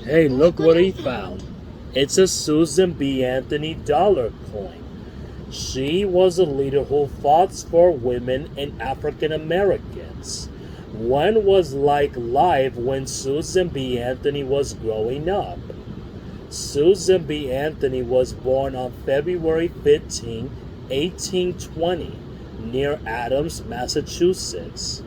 Hey, look what he found. It's a Susan B. Anthony dollar coin. She was a leader who fought for women and African Americans. When was like life when Susan B. Anthony was growing up? Susan B. Anthony was born on February 15, 1820, near Adams, Massachusetts.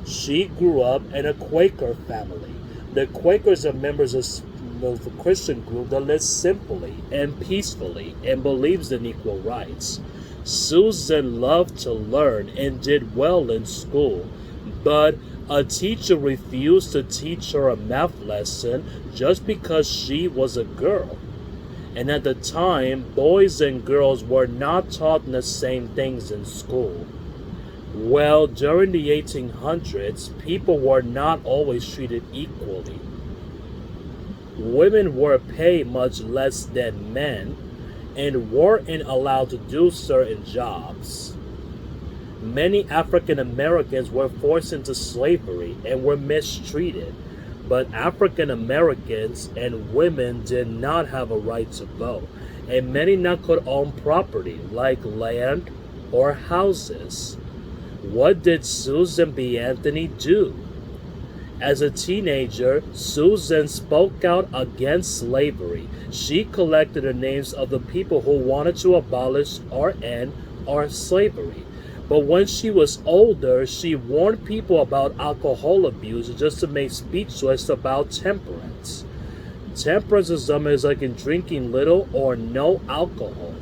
She grew up in a Quaker family. The Quakers are members of a Christian group that lives simply and peacefully and believes in equal rights. Susan loved to learn and did well in school, but a teacher refused to teach her a math lesson just because she was a girl. And at the time, boys and girls were not taught the same things in school. Well, during the 1800s, people were not always treated equally. Women were paid much less than men and weren't allowed to do certain jobs. Many African Americans were forced into slavery and were mistreated, but African Americans and women did not have a right to vote, and many not could own property like land or houses. What did Susan B. Anthony do? As a teenager, Susan spoke out against slavery. She collected the names of the people who wanted to abolish or end our slavery. But when she was older, she warned people about alcohol abuse just to make speeches about temperance. Temperanceism is like in drinking little or no alcohol.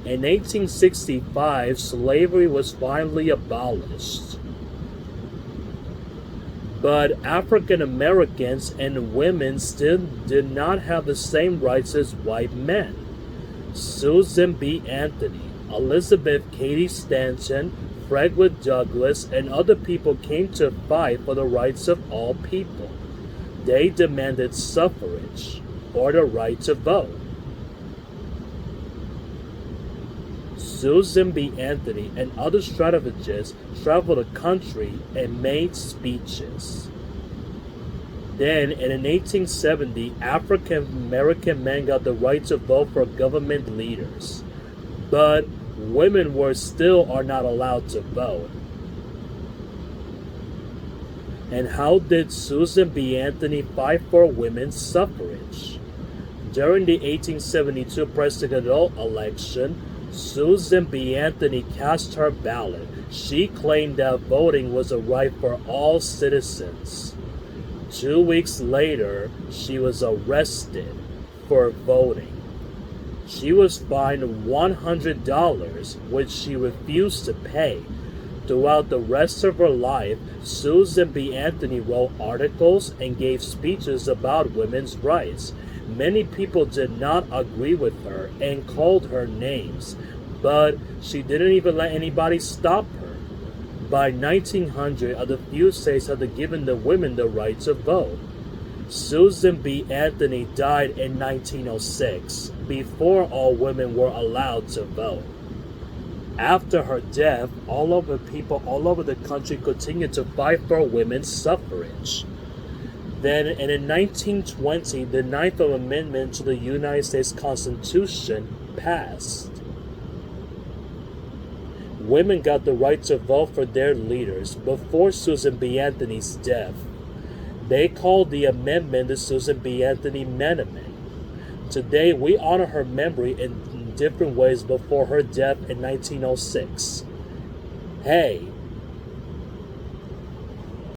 In 1865, slavery was finally abolished. But African Americans and women still did not have the same rights as white men. Susan B. Anthony, Elizabeth Cady Stanton, Frederick Douglass, and other people came to fight for the rights of all people. They demanded suffrage, or the right to vote. Susan B. Anthony and other strategists traveled the country and made speeches. Then, in 1870, African American men got the right to vote for government leaders. But women were still are not allowed to vote. And how did Susan B. Anthony fight for women's suffrage? During the 1872 presidential election, Susan B. Anthony cast her ballot. She claimed that voting was a right for all citizens. 2 weeks later, she was arrested for voting. She was fined $100, which she refused to pay. Throughout the rest of her life, Susan B. Anthony wrote articles and gave speeches about women's rights. Many people did not agree with her and called her names, but she didn't even let anybody stop her. By 1900, other few states had given the women the right to vote. Susan B. Anthony died in 1906, before all women were allowed to vote. After her death, people all over the country continued to fight for women's suffrage. Then, in 1920, the Ninth Amendment to the United States Constitution passed. Women got the right to vote for their leaders before Susan B. Anthony's death. They called the amendment the Susan B. Anthony Amendment. Today, we honor her memory in different ways before her death in 1906. Hey,